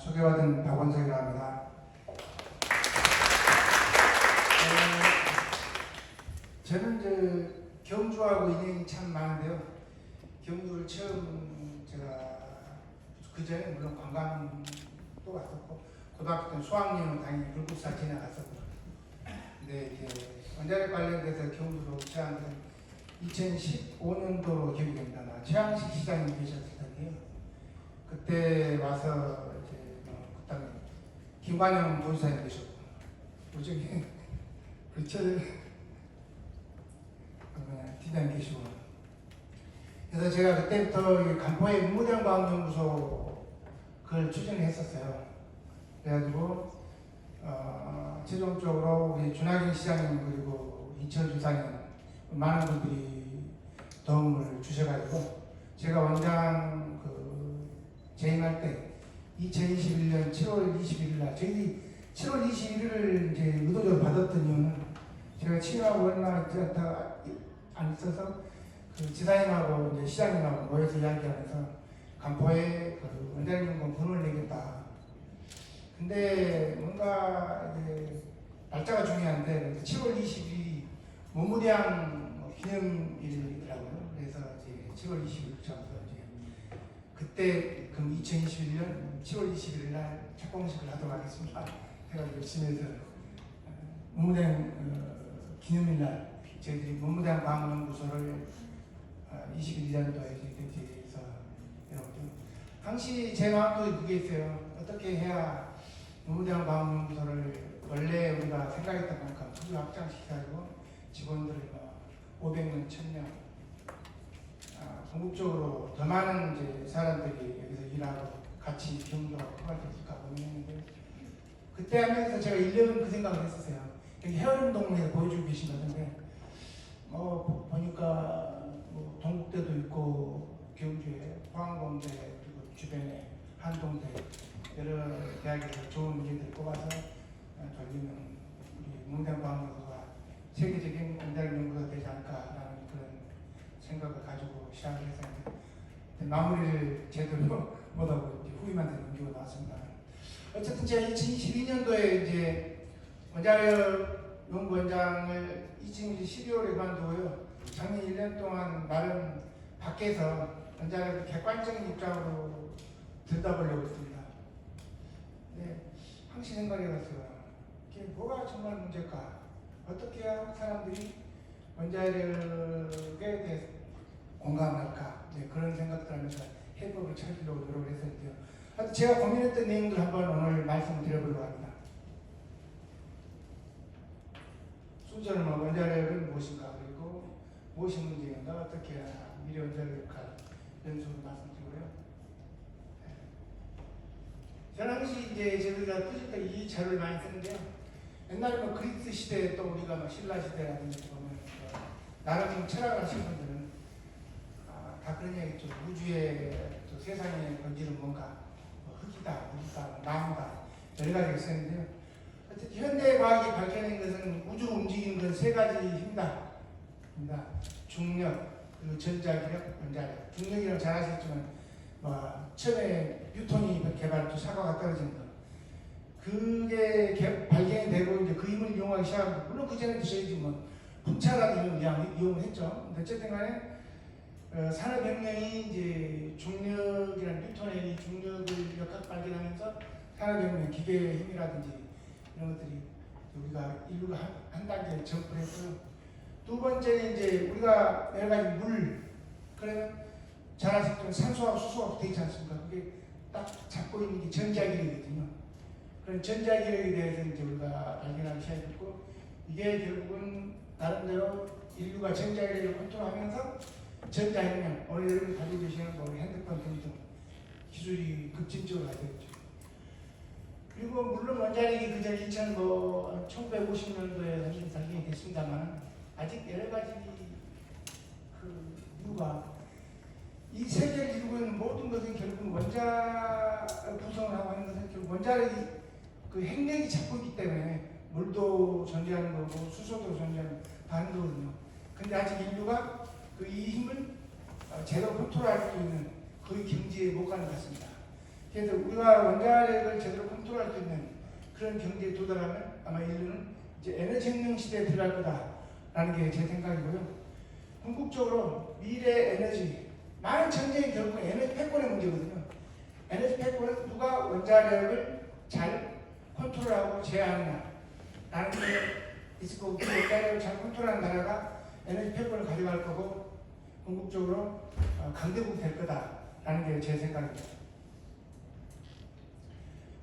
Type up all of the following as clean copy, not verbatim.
소개받은 박원석이라고 합니다. 저는 경주하고 인연이 참 많은데요. 경주를 처음 제가 그 전에 물론 관광도 왔었고 고등학교 때 수학여행은 당연히 불국사 지나갔었고, 근데 이제 원자력 관련돼서 경주로 입사한 것은 2015년도로 기억이 됩니다. 최양식 시장님 계셨을 텐데요. 그때 와서 이제 그 다음에 김관영 도지사님 계셨고, 저기 그철 팀장님 계시고, 그래서 제가 그때부터 간포의 문무대과학연구소 그걸 추진했었어요. 그래가지고 최종적으로 우리 준하경 시장님 그리고 이철 주사님 많은 분들이 도움을 주셔가지고 제가 원장 재임할 때 2021년 7월 21일 날 저희 7월 21일을 이제 의도적으로 받았던 이유는 제가 치료하고 얼마 안 있어서 그 지사님하고 이제 시장님하고 모여서 이야기하면서 간포에 원장님과 분을 내겠다. 근데 뭔가 이제 날짜가 중요한데 7월 20일이 문무대항 기념일이더라고요. 그래서 이제 7월 20일 잡아서 이제 그때 그럼 2021년 7월 21일 날 착공식을 하도록 하겠습니다. 제가 열심히 해서 문무대항 기념일 날 저희들이 문무대항 과학연구소를 21년도에 해서 여러분 당시 제 마음도 그게 있어요. 어떻게 해야 문무대항 과학연구소를 원래 우리가 생각했던 만큼 크게 확장시켜가지고 직원들을 500명, 1000명 궁극적으로 더 많은 이제 사람들이 여기서 일하고 같이 경도가 커갈 수 있을까 고민했는데, 그때 하면서 제가 1년은 그 생각을 했었어요. 여기 해운동에서 보여주고 계신 건데 보니까 동국대도 있고 경주에 포항공대 그리고 주변에 한동대 여러 대학에서 좋은 일들 뽑아서 돌리면 우리 문무대항과학연구소가 세계적인 원자력 연구가 되지 않을까라는 그런 생각을 가지고 시작을 했었는데 마무리를 제대로 못하고 후임한테 넘기고 나왔습니다. 어쨌든 제가 2022년도에 이제 원자력 연구원장을 12월에 그만두고요. 작년 1년 동안 나름 밖에서 원자력을 객관적인 입장으로 들여다보려고 했습니다. 네, 항시 생각해봤어요. 이게 뭐가 정말 문제일까? 어떻게 해야 사람들이 원자력에 대해서 공감할까? 네, 그런 생각들 하면서 해법을 찾으려고 노력을 했었는데요. 하여튼 제가 고민했던 내용들 한번 오늘 말씀을 드려보려고 합니다. 순서는 원자력은 무엇인가, 그리고 무엇이 문제인가, 어떻게 해야 미래 원자력 역할 연수로 말씀드리고요. 저는 항시 이제 저희가 꾸준히 이 자료를 많이 쓰는데요. 옛날에 그리스 시대 또 우리가 신라 시대라든지 보면 나름 철학을 하신 분들은 다 그런 얘기죠. 우주에 또 세상에 건지는 뭔가 흙이다, 물이다, 나무다 여러 가지가 있었는데요. 어쨌든 현대 과학이 밝혀낸 것은 우주를 움직이는 건 세 가지 힘이다. 중력, 그리고 전자기력, 원자력. 중력이라고 잘 아시겠지만 처음에 뉴턴이 개발했죠. 사과가 떨어지는 거. 그게 발견이 되고 이제 그 힘을 이용하기 시작하고, 물론 그 전에도 저희도 풍차라는 이용을 했죠. 근데 어쨌든 간에 산업혁명이 이제 중력이라는 뉴턴의 중력을 역학 발견하면서 산업혁명, 기계의 힘이라든지 이런 것들이 우리가 인류가 한 단계 점프를 했고요. 두 번째는 이제 우리가 여러 가지 물, 그러면 잘 아시겠지만 산소하고 수소하고 되어 있지 않습니까? 그게 딱 잡고 있는 게 전자기력이거든요. 그런 전자기력에 대해서 이제 우리가 발견하기 시작했고, 이게 결국은 나름대로 인류가 전자기력을 컨트롤하면서 전자혁명, 오늘 여러분이 가지고 계시는 핸드폰 등등 기술이 급진적으로 가되었죠. 그리고 물론 원자력이 그전 1950년도에 발견이 됐습니다만 아직 여러 가지 이유가 이 세계를 이루고 있는 모든 것은 결국 원자 구성을 하고 하는 것은 결국 원자력이 핵력이 잡고 있기 때문에 물도 존재하는 거고 수소도 존재하는 거거든요. 근데 아직 인류가 이 힘을 제대로 컨트롤할 수 있는 그 경지에 못 가는 것 같습니다. 그래서 우리가 원자력을 제대로 컨트롤할 수 있는 그런 경제에 도달하면 아마 인류는 이제 에너지 혁명 시대에 들어갈 거다라는 게 제 생각이고요. 궁극적으로 미래 에너지, 많은 전쟁이 결국 에너지 패권의 문제거든요. 에너지 패권은 누가 원자력을 잘 컨트롤하고 제어하느냐라는 게 있을 거고, 그 원자력을 잘 컨트롤하는 나라가 에너지 패권을 가져갈 거고, 궁극적으로 강대국이 될 거다라는 게 제 생각입니다.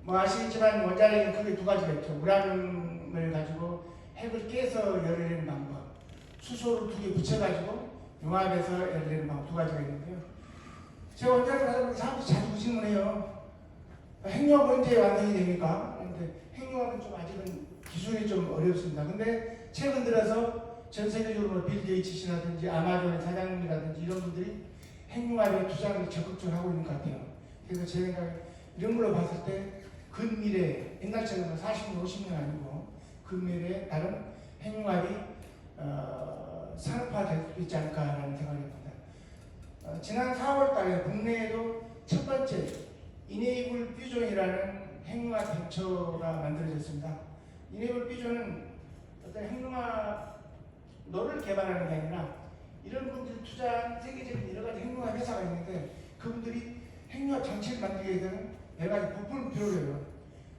뭐 아시겠지만 원자력은 크게 두 가지가 있죠. 우라늄을 가지고 핵을 깨서 열을 내는 방법, 수소를 두 개 붙여가지고 융합해서 열을 내는 방법, 두 가지가 있는데요. 제가 원자력을 하다 보니 사람들이 자주 질문해요. 핵융합 언제 완성이 됩니까? 그런데 핵융합은 좀 아직은 기술이 좀 어렵습니다. 근데 최근 들어서 전 세계적으로 빌 게이츠 씨라든지 아마존의 사장님이라든지 이런 분들이 핵융합에 투자를 적극적으로 하고 있는 것 같아요. 그래서 제 생각에 이런 걸로 봤을 때 근미래, 옛날처럼 40년, 50년 아니고 근미래에 다른 핵융합이 산업화될 수 있지 않을까라는 생각이 듭니다. 지난 4월 달에 국내에도 첫 번째 이네이블 퓨전이라는 핵융합 벤처가 만들어졌습니다. 이네이블 퓨전은 어떤 핵융합 너를 개발하는 게 아니라 이런 분들이 투자한 세계적인 여러 가지 핵융합 회사가 있는데 그분들이 핵융합 장치를 만들기 위해서는 여러 가지 부품을 필요로 해요.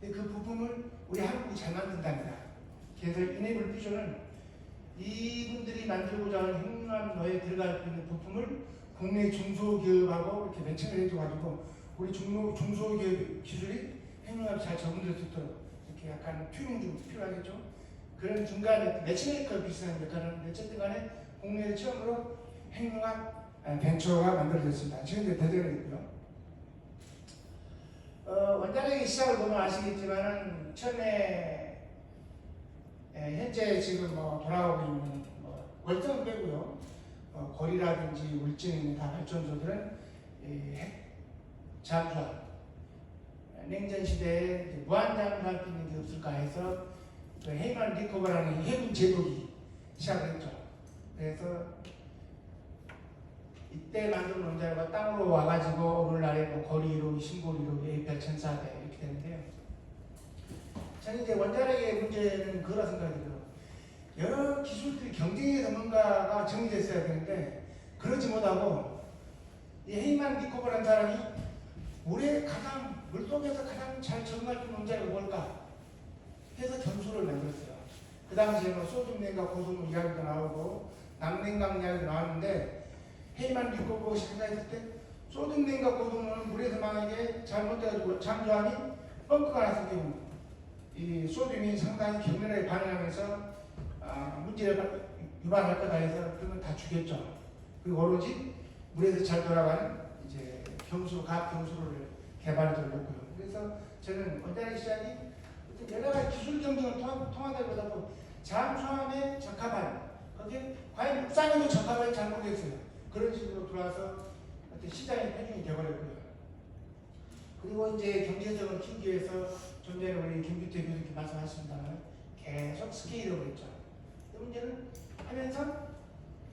근데 그 부품을 우리 한국이 잘 만든답니다. 그래서 이네이블 퓨전은 이분들이 만들고자 하는 핵융합 너에 들어갈 수 있는 부품을 국내 중소기업하고 이렇게 매칭을 해줘가지고 우리 중소기업 기술이 핵융합 잘 적응될 수 있도록 이렇게 약간 튜닝 좀 필요하겠죠. 그런 중간에 매치메이커 비슷한 역할을 하는데 어쨌든 간에 국내에 처음으로 핵융합 벤처가 만들어졌습니다. 지금 대전에 있고요. 원자력의 시작을 보면 아시겠지만 처음에 현재 지금 뭐 돌아오고 있는 월등은 빼고요. 고리라든지 울진 있는 다 발전소들은 핵 잠수함, 냉전 시대에 무한 잠수할 수 있는 게 없을까 해서 그 헤이만 리커버라는 해군 제독이 시작을 했죠. 그래서 이때 만든 원자로가 땅으로 와가지고 오늘날에 뭐 거리로, 신고리로, 에이펠 천사대 이렇게 되는데요. 저는 이제 원자력의 문제는 그거라 생각이 들어요. 여러 기술들이 경쟁에서 뭔가가 정리됐어야 되는데 그러지 못하고 이 헤이만 리커버라는 사람이 물속에서 가장 잘 적응할 수 있는 원자력이 뭘까 해서 점수를 만들었어요. 그 당시에 뭐 소듐냉각 고수물 이야기도 나오고 남냉각 이야기도 나왔는데 헤이만 리커버가 생각했을 때 소듐냉각 고수물은 물에서 만약에 잘못돼가지고 잠수함이 벙커가 났을 경우 이 소듐이 상당히 격렬하게 반응하면서 문제를 유발할 거다 해서 그러면 다 죽였죠. 그리고 오로지 물에서 잘 돌아가는 이제 각 경수를 개발해 돌렸고요. 그래서 저는 원자력 시장이 여러 가지 기술 경쟁을 통하다기보다도 잠수함에 적합한, 거기에 과연 육상에도 적합한지 잘 모르겠어요. 그런 식으로 들어와서 시장이 편중이 되어버렸고요. 그리고 이제 경제성을 키우기 위해서 좀 전에 우리 김규태 교수님 말씀하셨습니다만 계속 스케일업을 했죠. 문제는 하면서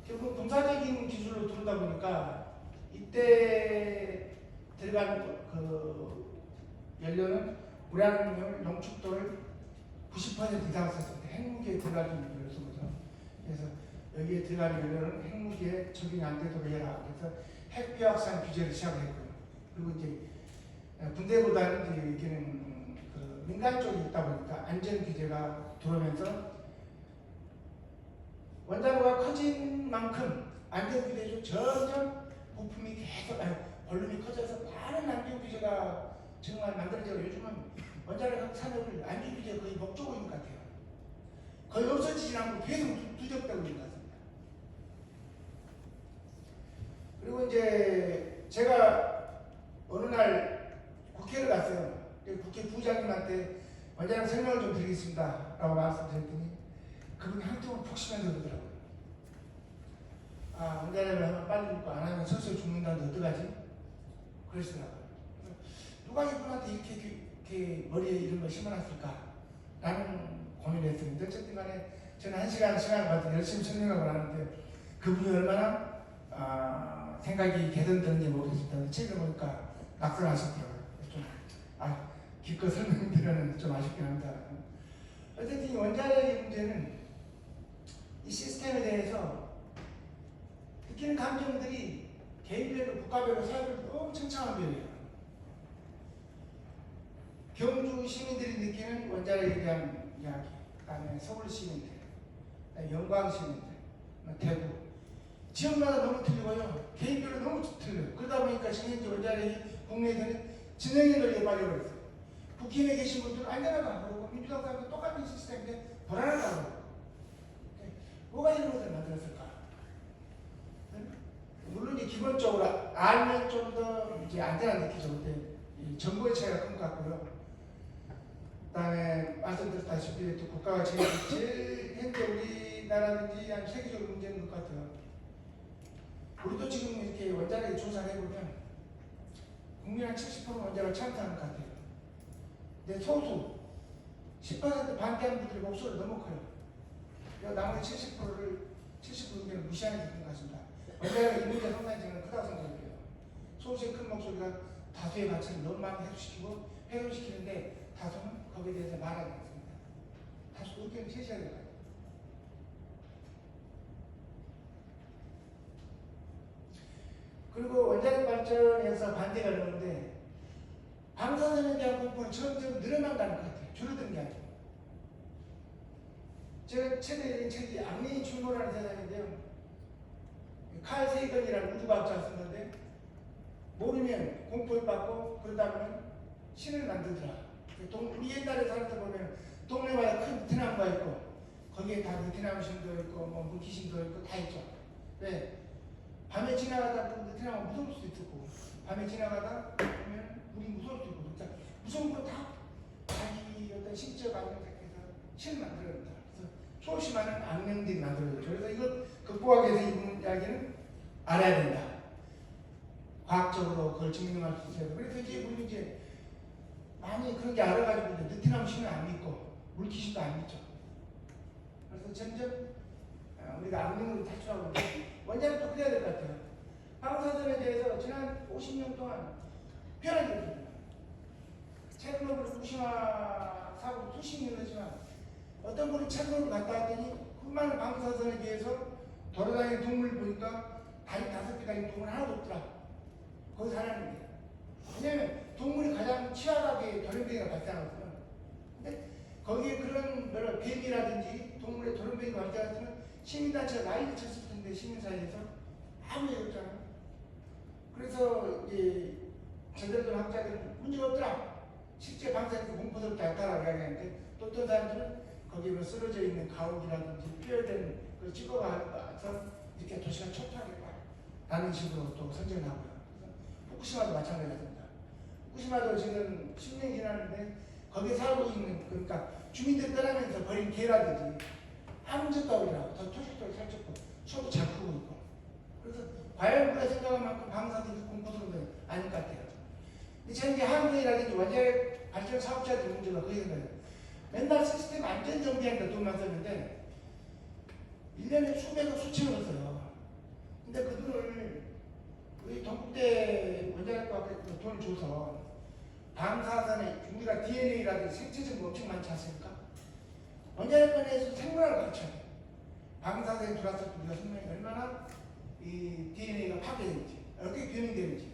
결국 군사적인 기술로 들어오다 보니까 이때 들어간 그 연료는 우라늄 농축도를 90% 이상 썼습니다. 핵무기에 들어갈 연료를 쓴 거죠. 그래서 여기에 들어갈 연료는 핵무기에 적용이 안 되도록 해라. 그래서 핵비확산 규제를 시작했고요. 그리고 이제 군대보다는 이제 여기는 그 민간 쪽이 있다 보니까 안전 규제가 들어오면서 원자로가 커진 만큼 안전 규제도 점점 부품이 계속 볼륨이 커져서 많은 안전 규제가 정말 만들어져요. 요즘은 원자력 산업을 안전 규제가 거의 목조고인 것 같아요. 거의 없어지지 않고 계속 누적되고 있는 것 같습니다. 그리고 이제 제가 어느 날 국회를 갔어요. 국회 부장님한테 원자력 설명을 좀 드리겠습니다 라고 말씀드렸더니 그분이 한쪽으로 푹 시간되더라고요. 원자력을 하면 빨리 읽고 안 하면 서서히 죽는다는데 어떡하지? 그러시더라고요. 누가 이분한테 이렇게 머리에 이런 걸 심어놨을까? 라는 고민을 했습니다. 어쨌든 간에 저는 한 시간을 가지고 열심히 설명하고 나는데 그분이 얼마나 생각이 개선되는지 모르겠습니다. 책을 보니까 낙선하셨더라고요. 좀 기껏 설명드리는 좀 아쉽긴 합니다. 어쨌든 이 원자력의 문제는 이 시스템에 대해서 느끼는 감정들이 개인별로 국가별로 사회별로 엄청 차원별이에요. 경주 시민들이 느끼는 원자력에 대한 이야기, 그다음에 서울 시민들, 영광 시민들, 대구 지역마다 너무 틀리고요. 개인별로 너무 틀려요. 그러다 보니까 지금 현재 원자력이 국내에서는 진영의 논리에 빠져버렸어요. 북한에 계신 분들은 안전하다고 그러고 민주당 사람도 똑같은 시스템인데 불안하다고 그러고 뭐가 이런 것을 만들었을까? 물론 이제 기본적으로 알면 좀 더 이제 안전한 느끼죠. 근데 이 정보의 차이가 큰 것 같고요. 그다음에 말씀드렸다시피 또 국가가 제일 현재 우리나라든지 한 세계적으로 문제인 것 같아요. 우리도 지금 이렇게 원자력 조사를 해보면 국민 한 70%는 원자력 찬성하는 것 같아요. 근데 소수 10% 반대하는 분들의 목소리가 너무 커요. 나머지 70%를 무시하는 게 있는 것 같습니다. 원자력 이 문제 상당히 저는 크다고 생각해요. 소수의 큰 목소리가 다수의 가치를 너무 많이 해소시키는데 다수는 거기에 대해서 말하지 않습니다. 다수 의견을 제시해야 돼요. 그리고 원자력 발전에서 반대가 나오는데 방사선에 대한 공포는 점점 늘어난 것 같아요. 줄어드는 게 아니고. 제가 최근에 읽은 책이 악령이 출몰하는 세상인데요. 칼 세이건이라는 우주과학자가 쓴 건데 모르면 공포를 받고 그러다 보면 신을 만들더라. 우리 옛날에 살았다 보면 동네마다 큰 느티나무가 있고 거기에 다 느티나무 신도 있고 뭐 물귀신도 있고 다 있죠. 왜? 밤에 지나가다 보면 느티나무 무서울 수도 있고 밤에 지나가다 보면 물이 무서울 수도 있고 그러니까 무서운 거 다 자기 어떤 신적 안경 택해서 신을 만들어냅니다. 그래서 소심한 악령들이 만들어졌죠. 그래서 이걸 극복하기 위해서 이 이야기는 알아야 된다. 과학적으로 그걸 증명할 수 있어야 돼. 그래서 이제 우리 이제 많이 그런 게 알아가지고 이제 느티나무 신을 안 믿고 물귀신도 안 믿죠. 그래서 점점 우리가 악령으로 탈출하고 있는데 원자력도 그래야 될 것 같아요. 방사선에 대해서 지난 50년 동안 변한 게 없습니다. 체르노빌 후쿠시마 사고 수십 년 했지만 어떤 분이 체르노빌 갔다 왔더니 그 방사선에 비해서 돌아다니는 동물 보니까 다리 5개 달린 동물 하나도 없더라. 거기 살았는데. 왜냐면 동물이 가장 취약하게 돌연변이가 발생하거든요. 근데 거기에 그런 여러 뱀이라든지 동물의 돌연변이가 발생했으면 시민단체가 난리를 쳤을 텐데 시민사회에서 아무 일 없잖아요. 그래서 이제 제대로 된 학자들은 문제가 없더라. 실제 방사선에서 공포스럽지 않다라고 이야기하는데 또 어떤 사람들은 거기에 뭐 쓰러져 있는 가옥이라든지 뼈된 걸 찍어가서 이렇게 도시가 초토화됐다. 라는 식으로 또 선전을 하고요. 후쿠시마도 마찬가지입니다. 후쿠시마도 지금 10년이 지났는데 거기에 살고 있는 그러니까 주민들 떠나면서 버린 개라든지 아무 문제도 없더라고. 더 토식도 살쪘고 소도 잘 크고 있고. 그래서 과연 우리가 생각한 만큼 방사선이 공포스러운 건 아닐 것 같아요. 근데 저는 이제 한국이라든지 원자력 발전 사업자들 문제가 그게 생각해요. 맨날 시스템 안전 정비하니까 돈만 썼는데 1년에 수백억 수천억을 써요. 근데 그 돈을 우리 동국대 원자력과학에 돈을 줘서 방사선에 우리가 DNA라든지 생체 정보 엄청 많지 않습니까? 원자력관에서 생물학을 가르쳐야 돼요. 방사선에 들어왔을 때 우리가 생명이 얼마나 이 DNA가 파괴되는지, 어떻게 변형되는지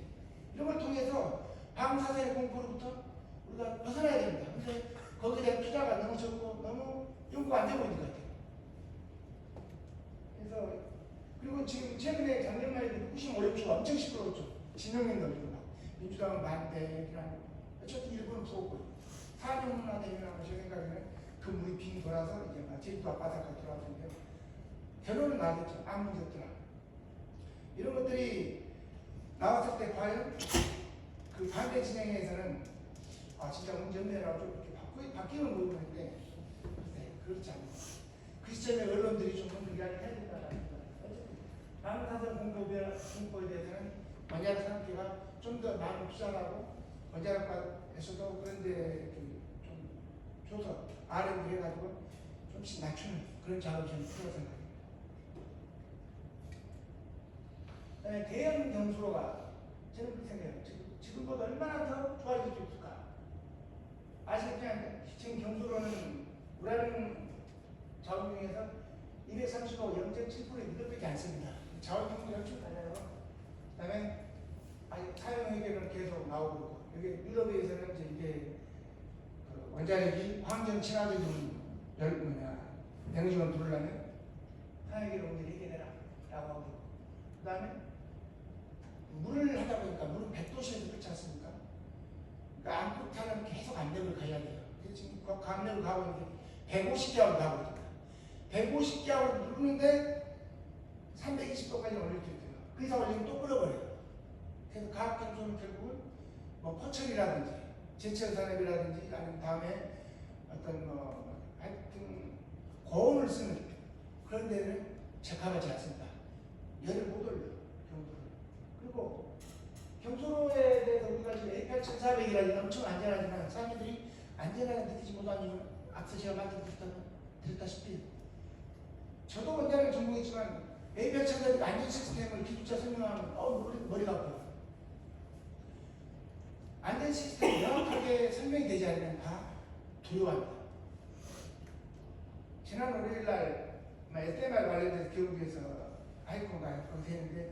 이런 걸 통해서 방사선의 공포로부터 우리가 벗어나야 됩니다. 근데 거기에 대한 투자가 너무 적고 너무 연구가 안 되고 있는 것 같아요. 그래서 그리고 지금 최근에 작년말에 후쿠시마 오염수가 엄청 시끄러웠죠. 진영민 널리고 막 민주당은 반대라고 어쨌든 일본은 부었고요. 4년이나 되면 제 생각에는 그 물이 빙 돌아서 이제 막 제주도 앞바다까지 들어왔는데 결론은 나겠죠. 아무 문제 없더라. 이런 것들이 나왔을 때 과연 그 반대 진영에서는 진짜 문제 없네라고 좀 이렇게 바뀌는 모습인데 그렇지 않아요. 그 시점에 언론들이 좀 더 이야기를 해야 된다는 거예요. 방사선 공포에 대해서는 원자력 산업계가 좀 더 많은 투자하고 원자력과에서도 그런데 좀 줘서 R&D 해가지고 좀씩 낮추는 그런 작업이 좀 필요하다고 생각합니다. 대형 경수로가 저는 그렇게 생각해요. 지금보다 얼마나 더 좋아질 수 있을까? 지금 경주로는 우라늄 자원 중에서 235, 0.7% 이것밖에 안 씁니다. 자원 경주 연출 달라요. 그다음에 사용 의견은 계속 나오고 있고, 여기 유럽에서는 이제 그 원자력이 환경 친화적인 에너지원 부르려면 사용의견 오늘 해결해라라고 하고 있고, 그다음에 물을 하다 보니까 물은 100도씨에서 그렇지 않습니까? 그러니까 암흑타는 계속 압력을 가야 돼요. 지금 그 압력을 가고 있는데 150기압을 가고 있습니다. 150기압을 누르는데 320도까지 올릴 수 있어요. 그 이상 올리면 또 끓어버려요. 그래서 가압경주는 결국은 뭐 포철이라든지 제철산업이라든지 아니면 다음에 어떤 하여튼 고온을 쓰는 그런 데는 적합하지 않습니다. 열을 못 올려요. 경주를. 그리고 경주로에 대해서 우리가 지금 A8,400이라는 엄청 안전하지만 사람들이 안전하게 느끼지 못하는 이유는 앞서 제가 말씀드렸다시피 저도 원자력 전공했지만 A8,400 안전 시스템을 기술자 설명하면 머리가 아파요. 안전 시스템이 명확하게 설명이 되지 않으면 다 두려워합니다. 지난 월요일날 SMR 관련돼서 교육에서 하이콘가 거기서 했는데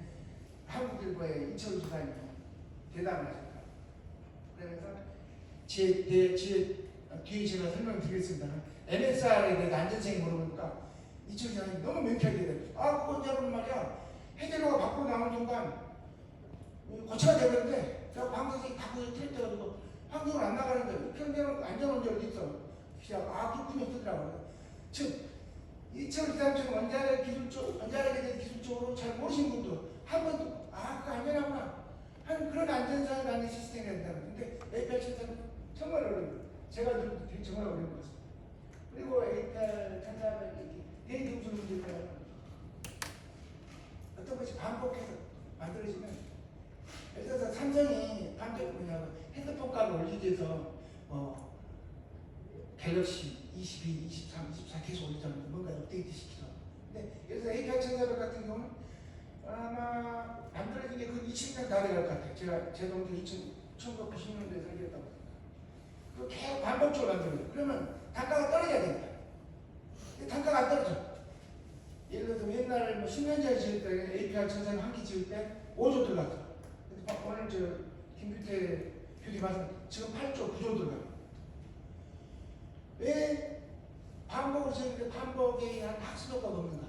한국일보의 이철우 지사님이 대담을 하셨다. 그러면서 뒤에 제가 설명드리겠습니다. MSR에 대해서 안전성이 물어보니까 이철우 지사님이 너무 명쾌하게 얘기해요. 그건 여러분 말이야. 해제로가 밖으로 나오는 순간 고쳐가 되는데 제가 방송이 바꾸고 틀렸다가지고 환경을 안 나가는데 그런 데는 안전원자 어디 있어? 그렇군요 쓰더라고요. 즉 이철우 지사님처럼 원자력에 대해서 기술적으로 잘 모르신 분도 한 번도 그거 안전하구나 하는 그런 안전상을 갖는 시스템이 된다는 건데 A8,400은 정말 어려워요. 제가 되게 정말 어려운 것 같습니다. 그리고 A8,400이 대기금속 문제는 어떤 것이 반복해서 만들어지면 예를 들어서 삼성이 핸드폰 값을 올리기 위해서 갤럭시 22, 23, 24 계속 올리자면 뭔가 업데이트 시키죠. 근데 예를 들어서 A8,400 같은 경우는 아마 만들어진 게 그 20년 다 돼갈 것 같아요. 제 동생 1990년도에 설계했다고 합니다. 그 계속 반복적으로 만들어요. 그러면 단가가 떨어져야 됩니다. 단가가 안 떨어져. 예를 들어서 옛날 10년 전에 지을 때 A8,400 한 기 지을 때 5조 들어갔어. 오늘 김규태 교수님 말씀 지금 8조, 9조 들어가요. 왜 반복을 지었는데 반복에 한 학습효과가 없는가?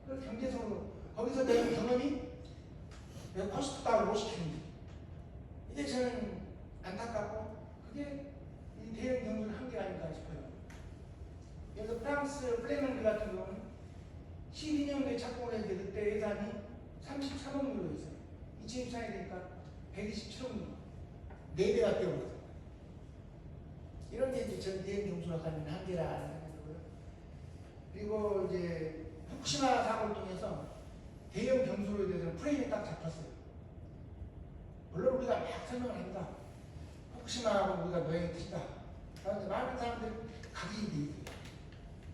그 경제적으로 거기서 내는 경험이 내가 코스트 다운을 못 시키는데 이제 저는 안타깝고 그게 이 대형 경주의 한계가 아닐까 싶어요. 그래서 프랑스 플레명드 같은 경우는 12년도에 착공을 했는데 그때 예산이 33억 유로였어요. 2024년이 되니까 127억 유로. 4배가 뛰어버렸어요. 이런 게 이제 전 대형 경주가 갖는 한계라는 거고요. 그리고 이제 후쿠시마 사고를 통해서 대형 경주로에 대해서는 프레임이 딱 잡혔어요. 물론 우리가 막 설명을 합니다. 후쿠시마하고 우리가 노행이 틀리다. 그런데 많은 사람들이 각인이 돼 있어요.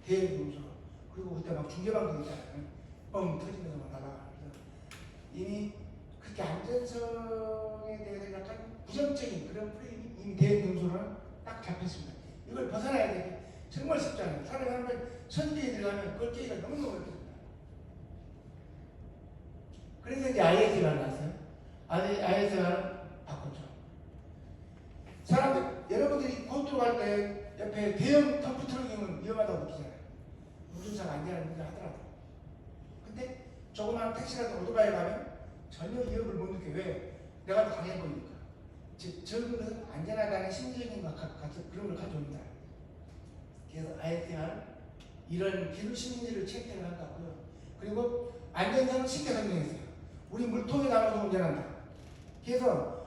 대형 경주로. 그리고 그때 막 중계방송 있잖아요. 뻥 터지면서 막 날아가. 이미 그렇게 안전성에 대해서 약간 부정적인 그런 프레임이 이미 대형 경주로는 딱 잡혔습니다. 이걸 벗어나야 되게 정말 쉽지 않아요. 사람이 한번 선계에 들어가면 그걸 깨기가 너무너무 어렵습니다. 그래서 이제 IS가 나왔어요. IS가 바꿨죠. 사람들, 여러분들이 고속도로 갈 때 옆에 대형 덤프 트럭이면 위험하다고 느끼잖아요. 운전사가 안전한 운전 하더라고요. 근데 조그마한 택시라도 오토바이에 가면 전혀 위협을 못 느껴요. 왜? 내가 더 강해 보이니까. 즉, 저는 안전하다는 심리적인 것 같은 그런 걸 가져옵니다. 그래서 IS는 이런 기술 심리를 체크를 한 것 같고요. 그리고 안전성을 쉽게 설명했어요. 우리 물통에 담아서 운전한다. 그래서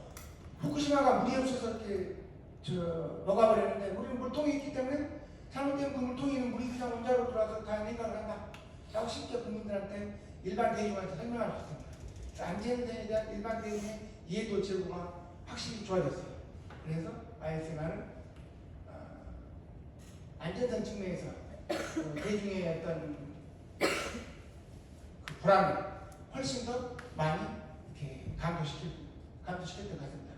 후쿠시마가 물이 없어서 이렇게 녹아버렸는데 우리는 물통이 있기 때문에 잘못되면 그 물통에 있는 물이 그냥 원자로 들어와서 다 생각을 한다. 라고 쉽게 국민들한테 일반 대중한테 설명할 수 있습니다. 안전에 대한 일반 대중의 이해도 제고가 확실히 좋아졌어요. 그래서 IS는 안전성 측면에서 대중의 어떤 그 불안을 훨씬 더 많이 이렇게 감소시킬 것 같습니다.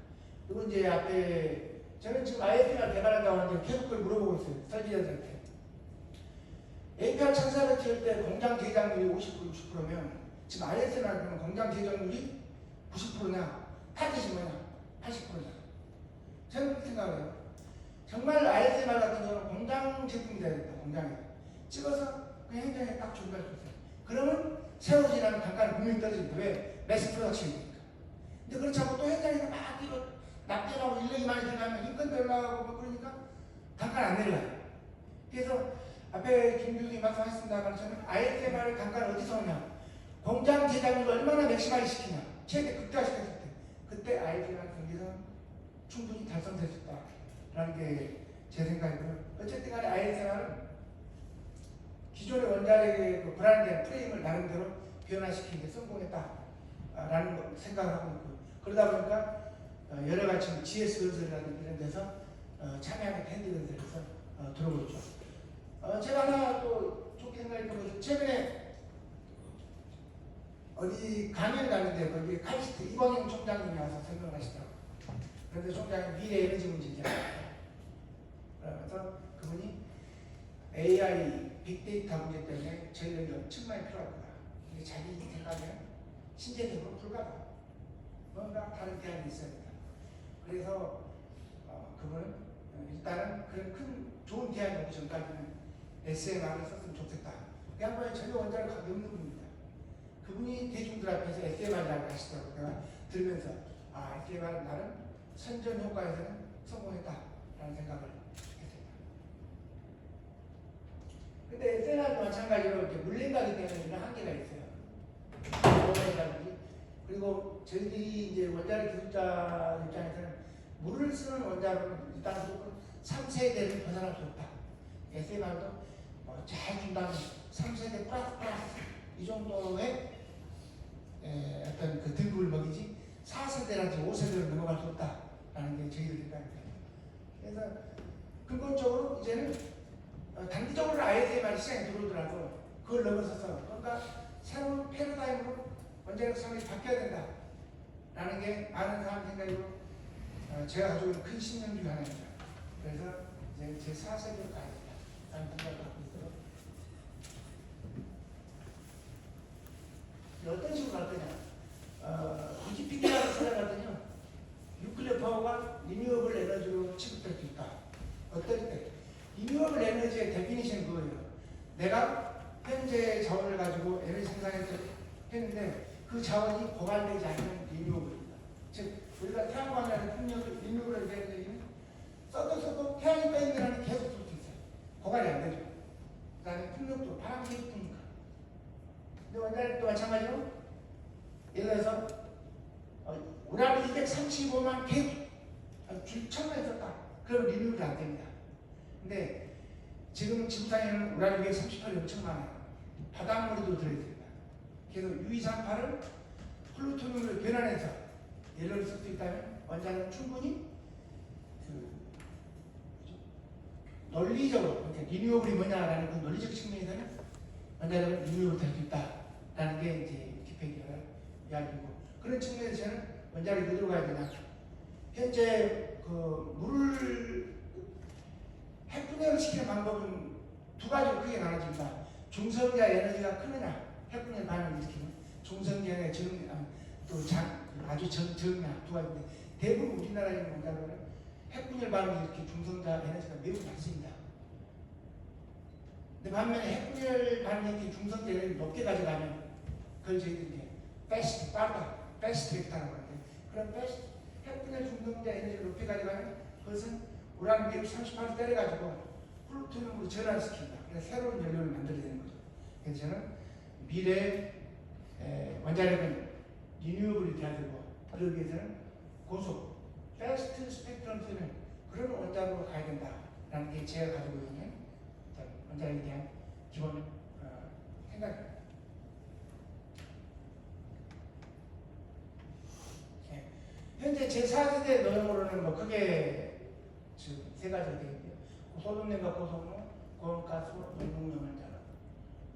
그리고 이제 앞에 저는 지금 ISMR 개발한다고 하는데 계속 그걸 물어보고 있어요. 설계자들한테. APR 1400 키울 때 공장 제작률이 50%, 60%면 지금 ISMR 그러면 공장 제작률이 90%냐? 타깃이 뭐냐? 80%냐? 저는 그렇게 생각해요. 정말 ISMR 같은 경우는 공장 제품이 돼야 된다. 공장에 찍어서 그 현장에 딱 준비할 수 있어요. 그러면 세워지라는 단가는 분명히 떨어집니다. 왜? 매스 프로덕션이니까. 근데 그렇지 않고 또 현장에서 막 이거 납땜하고 인력이 많이 들어가면 인건비 올라가고 뭐 그러니까 단가는 안 내려가요. 그래서 앞에 김 교수님 말씀하셨습니다만 저는 ISMR의 단가는 어디서 오냐? 공장 제작률을 얼마나 맥시마이 시키냐? 최대 극대화시켰을 때 그때 ISMR 경기는 충분히 달성될 수 있다라는 게 제 생각이고요. 어쨌든 간에 ISMR은 기존의 원자력의 그 불안된 프레임을 나름대로 변화시키는 데 성공했다라는 생각을 하고 있고요. 그러다 보니까 여러 가지 GS 건설이라든지 이런 데서 참여하는 핸드 건설에서 들어오고 있죠. 제가 하나 또 좋게 생각했던 것은 최근에 어디 강연을 갔는데 거기 카이스트 이광영 총장님이 와서 설명을 하시더라고요. 그런데 총장이 미래 에너지 문제잖아요. 그러면서 그분이 AI, 빅데이터 문제 때문에 전력이 엄청 많이 필요하구나. 근데 자기 생각에는 신재생으로 불가다. 뭔가 다른 대안이 있어야 된다. 그래서 그분은 일단은 그런 큰 좋은 대안이 오기 전까지는 SMR을 썼으면 좋겠다. 그 양반이 전혀 원자를 갖고 없는 분입니다. 그분이 대중들 앞에서 SMR이라고 하시더라고요. 내가 들으면서 SMR은 나름 선전 효과에서는 성공했다라는 생각을 했습니다. 근데 SMR도 마찬가지로 이렇게 물린다기 때문에 이런 한계가 있어요. 오버이라든지 그리고 저희들이 이제 원자력 기술자 입장에서는 물을 쓰는 원자로는 일단 3세대를 벗어날 수 없다. SMR도 잘 준다면 3세대 플러스 이 정도의 어떤 그 등급을 먹이지 4세대라든지 5세대로 넘어갈 수 없다라는 게 저희들 생각입니다. 그래서 근본적으로 이제는 단기적으로 ISMR 시장에 들어오더라도 그걸 넘어서서 뭔가 새로운 패러다임으로 원자력 산업이 바뀌어야 된다라는 게 많은 사람 생각이고 제가 가지고 있는 큰 신념 중 하나입니다. 그래서 이제 제 4세대로 가야 된다라는 생각을 갖고 있어요. 어떤 식으로 갈 거냐? 위키피디아를 찾아봤더니요, 뉴클리어 파워가 리뉴어블 에너지로 취급될 수 있다. 어떨 때? 리뉴어블 에너지의 데피니션은 그거예요. 내가 현재 자원을 가지고 에너지 생산해서 했는데 그 자원이 고갈되지 않는 리뉴어블입니다. 즉, 우리가 태양광이라는 풍력을 리뉴어블 에너지는 써도 태양이 떠있는 게 계속 쏠 수 있어요. 고갈이 안 되죠. 그 다음에 풍력도 바람이 계속 부니까. 근데 원자력도 마찬가지로 예를 들어서 우라늄 235만 계속 줄창만 있었다. 그럼 리뉴얼이 안 됩니다. 근데 지금 지구상에는 우라늄 238이 엄청 많아요. 바닷물에도 들어있습니다. 그래서 U238을 플루토늄으로 변환해서 예를 쓸 수 있다면 원자력은 충분히 논리적으로 그러니까 리뉴얼이 뭐냐라는 그 논리적 측면에서는 원자력은 리뉴얼 될 수 있다라는 게 이제 위키피디아의 이야기고 그런 측면에서 저는 원자력이 어디로 가야 되냐? 현재 그 물을 핵분해를 시키는 방법은 두 가지로 크게 나눠집니다. 중성자 에너지가 크느냐, 핵분해 반응을 일으키는 중성자의 아주 적냐 두 가지인데 대부분 우리나라의 원자로는 핵분열 반응을 일으키는 중성자 에너지가 매우 낮습니다. 근데 반면에 핵분열 반응을 일으키는 중성자 에너지를 높게 가져가면 그걸 저희들이 이제 패스트, 빠르다, 패스트 트랙이라고 하는데 그런 패스트, 핵분열 중성자 에너지를 높게 가져가면 그것은 우라늄 238을 때려가지고 플루토늄으로 전환시킨다. 그래서 새로운 연료를 만들어야 되는 거죠. 그래서 저는 미래의 원자력은 리뉴어블이 돼야 되고 그러기 위해서는 고속, 패스트 스펙트럼 쓰는 그런 원자로로 가야 된다라는 게 제가 가지고 있는 원자력에 대한 기본 생각입니다. 현재 제4세대 노용으로는 뭐 크게 지금 세 가지가 되겠고요. 소금냉과 고속로, 고온가스, 용융용원자로.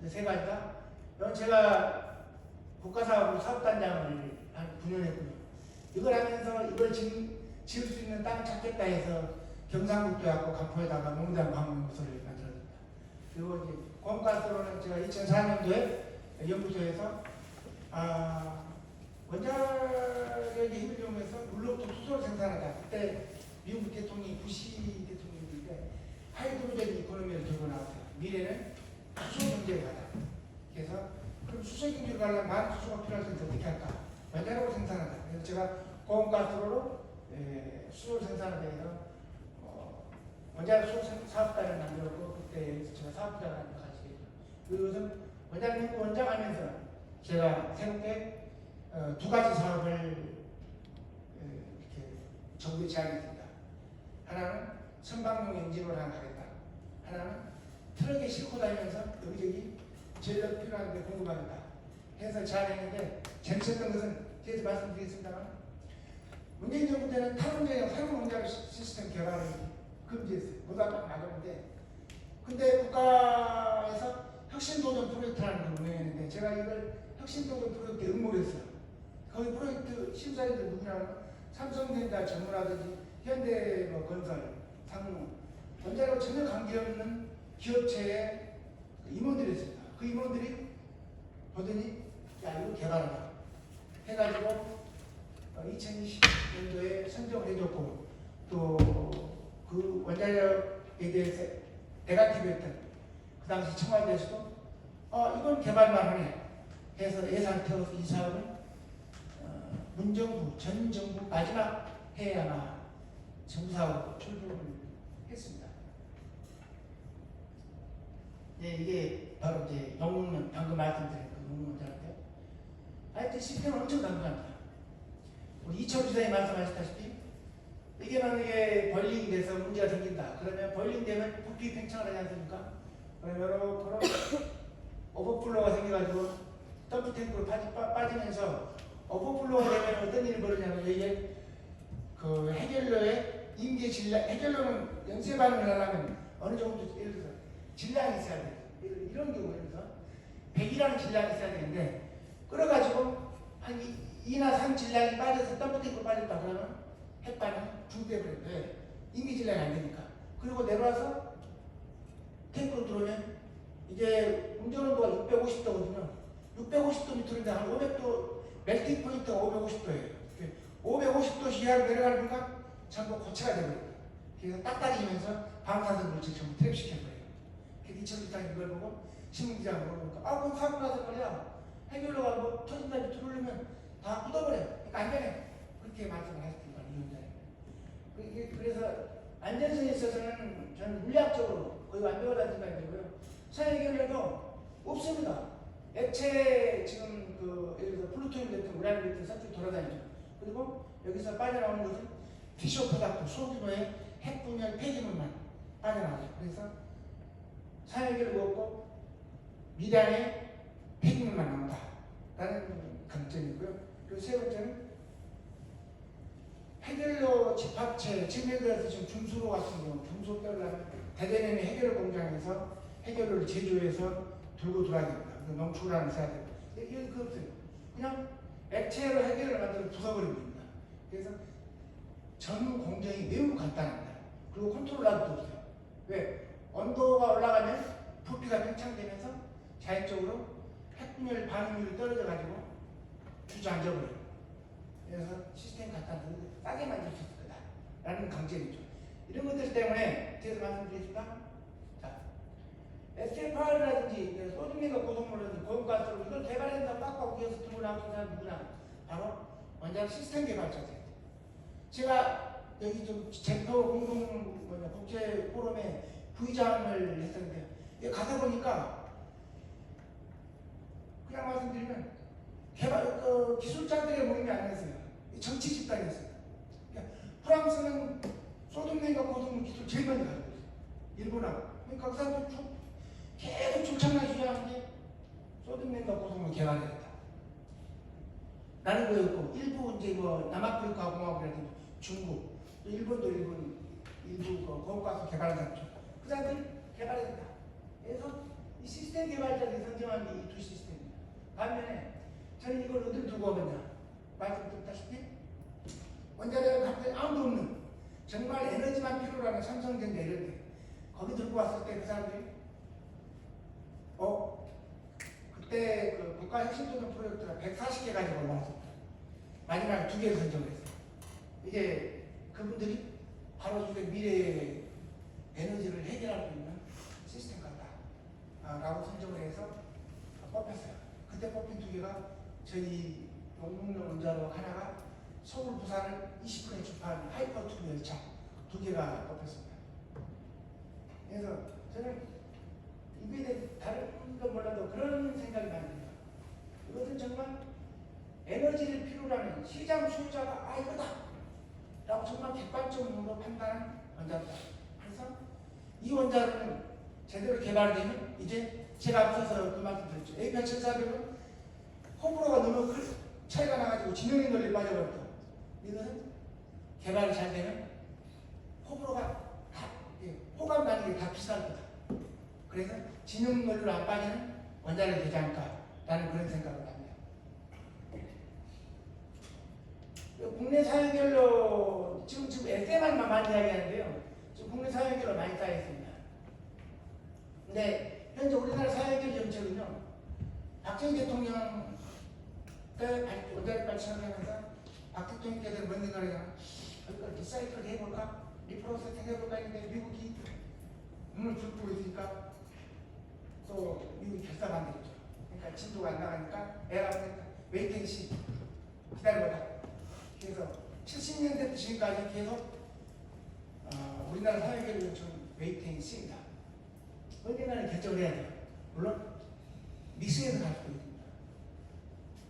세 가지다. 이건 제가 국가사업으로 사업단장을 한 9년 했고요. 이걸 하면서 이걸 지금 지을 수 있는 땅을 찾겠다 해서 경상북도에 갖고 가포에다가 농장 광물소를 만들었습니다. 그리고 이제 공가스로는 제가 2004년도에 연구소에서 원자력의 힘을 이용해서 물로부터 수소를 생산하자. 그때 미국 대통령이 부시 대통령인데 하이드로젠 이코노미를 들고 나왔어요. 미래는 수소 경제에 가자. 그래서 그럼 수소 경제를 가려면 많은 수소가 필요할 텐데 어떻게 할까? 원자력을 생산하자. 그래서 제가 고온가스로 수소 생산에 대해서 원자력 수소 사업단을 만들었고 그때 제가 사업자가 같이 됐죠. 이것은 원자력 연구 원장 하면서 제가 새롭게 두 가지 사업을 이렇게 정부에 제안했습니다. 하나는 선박용 엔진으로 하나 가겠다. 하나는 트럭에 싣고 다니면서 여기저기 전력 필요한데 궁금하겠다. 해서 제안했는데 재밌었던 것은 뒤에서 말씀드리겠습니다만 문재인 정부 때는 탈원전이랑 새로운 원자력 시스템 개발을 금지했어요. 고등학교 나가는데 근데 국가에서 혁신도전 프로젝트라는 걸 운영했는데 제가 이걸 혁신도전 프로젝트에 응모를 했어요. 거기 프로젝트 심사위원들 누구냐면 삼성전자 전문하든지 현대 건설, 상무, 원자력 전혀 관계없는 기업체의 임원들이 있습니다. 그 임원들이 보더니 야 이거 개발하자 해가지고 2020년도에 선정을 해줬고 또 그 원자력에 대해서 네거티브였던 그 당시 청와대에서도 이건 개발만 하네 해서 예산을 태워서 이 사업을 문정부, 전 정부 마지막 해에 아마 정사하고 출범을 했습니다. 네, 이게 바로 이제 영웅은 방금 말씀드린 그 영웅원자인데요. 하여튼 시스템은 엄청 단순합니다. 우리 이철우 지사님 말씀하셨다시피 이게 만약에 벌링 돼서 문제가 생긴다. 그러면 벌링 되면 부피 팽창을 하지 않습니까? 그러면 오버플로우가 생겨가지고 덤프 탱크로 빠지면서 오버플로우가 되면 어떤 일이 벌어지냐면 이게 그 해결로의 임계 질량, 해결로는 연쇄 반응을 하려면 어느 정도 예를 들어서 질량이 있어야 돼요. 이런 경우에 서 100이라는 질량이 있어야 되는데 끌어가지고 한 2나 3 질량이 빠져서 덤프 탱크로 빠졌다 그러면 핵반응이 중대버려요. 임계 질량이 안 되니까. 그리고 내려와서 탱크로 들어오면 이게 운전온도가 650도거든요. 650도 밑으로인데 한 500도, 멜팅 포인트가 550도예요. 550도 이하로 내려가니까 전부 고체가 되버려요. 그래서 딱딱해지면서 방사선 물질 전부 트랩시켜버려요. 그래서 이철우 기사님 이걸 보고 신문기자가 물어보니까 그건 사고 나서 말이야. 해결로가 뭐 터진다 밑으로 올리면 다 묻어버려. 그러니까 안전해. 그렇게 말씀을 하셨습니다. 이 원장님. 그래서 안전성에 있어서는 저는 물리학적으로 거의 완벽하다는 생각이 들고요. 사회결례도 없습니다. 액체 지금 예를 들어서 플루토늄 같은 우라늄 같은 산쪽이 돌아다니죠. 그리고 여기서 빠져나오는 것은 피쇼 프로덕트, 소규모의 핵분열 폐기물만 빠져나오죠. 그래서 사회결례도 없고 미량의 폐기물만 나온다. 라는 강점이고요. 그리고 세 번째는 해결로 집합체, 지금 예를 들어서 지금 중수로 같은 경우, 중수 빼려면 대전에는 해결로 공장에서 해결로를 제조해서 들고 들어야 됩니다. 농축을 써야 됩니다. 이건 그거 없어요. 그냥 액체로 해결을 만들어 부숴버리면 됩니다. 그래서 전 공정이 매우 간단합니다. 그리고 컨트롤러도 없어요. 왜? 온도가 올라가면 부피가 팽창되면서 자연적으로 핵분열 반응률이 떨어져가지고 주저앉아버려요. 그래서 시스템 간단한데 싸게 만들 수 있을 거다. 라는 강점이죠. 이런 것들 때문에 뒤에서 말씀드리겠습니다. 자, SFR이라든지 소중미가 고속물이라든지 고용가스로 이걸 개발해서 빡빡 위에서 들고 나오는 사람 누구나 바로 원자력 시스템 개발자들. 제가 여기 좀 제표 공동 국제 포럼에 부의장을 했었는데 여기 가서 보니까 그냥 말씀드리면 기술자들의 모임이 아니었어요. 정치 집단이었어요. 그러니까 프랑스는 소듐냉과 고속물 기술 제일 많이 가지고 있어요. 일본하고. 그러니까 그 사람들 계속 출창만 주장하는 게 소듐냉과 고속물 개발해야겠다. 라는 거였고, 일부 이제 남아프리카 공화국이라든지 중국, 또 일본도 일부 고가스 개발한 사람들. 그 사람들이 개발해야겠다. 그래서 이 시스템 개발자들이 선정한 게 이 두 시스템입니다. 반면에 저는 이걸 어디를 두고 오느냐 말씀드렸다시피 원자력을 갑자기 아무도 없는 정말 에너지만 필요로 하는 삼성전자 이런데 거기 들고 왔을 때 그 사람들이 그때 그 국가혁신도전 프로젝트가 140개 가지고 올라왔습니다. 마지막에 2개를 선정했어요. 이게 그분들이 바로 이게 미래의 에너지를 해결할 수 있는 시스템 같다 라고 선정을 해서 뽑혔어요. 그때 뽑힌 2개가 저희 용문용 원자로 하나가 서울 부산을 20분에 주파하는 하이퍼투브 열차 2개가 뽑혔습니다. 그래서 저는 이거에 대해 다른 건 몰라도 그런 생각이 많이 들어요. 이것은 정말 에너지를 필요로 하는 시장 수요자가 이거다 라고 정말 객관적으로 판단한 원자로다. 그래서 이 원자로는 제대로 개발되면 이제 제가 앞서서 그 말씀 드렸죠. A8740은 호불호가 너무 차이가 나가지고 진영의 논리에 빠져버렸다. 이것은 개발이 잘 되면 호불호가 다, 호감 나는 게 다 비슷할 거다. 그래서 진영 논리로 안 빠지는 원자력이 되지 않을까라는 그런 생각을 합니다. 국내 사회결로 지금 SMR만 많이 이야기하는데요. 지금 국내 사회결로 많이 쌓여 있습니다. 근데 현재 우리나라 사회결 정책은요. 박정희 대통령 때 원자력 발전을 하면서 박 대통령께서는 뭔 생각을 하냐. 이걸 리사이클 해볼까? 리프로세싱 해볼까 했는데 미국이 눈을 붉고 있으니까 또 미국이 결사반대했죠. 그러니까 진도가 안 나가니까 에라 웨이팅시 기다려보자. 그래서 70년대부터 지금까지 계속 우리나라 사회계를 좀 웨이팅시입니다. 언젠가는 결정을 해야 돼요. 물론 미스에서 갈 수도 있습니다.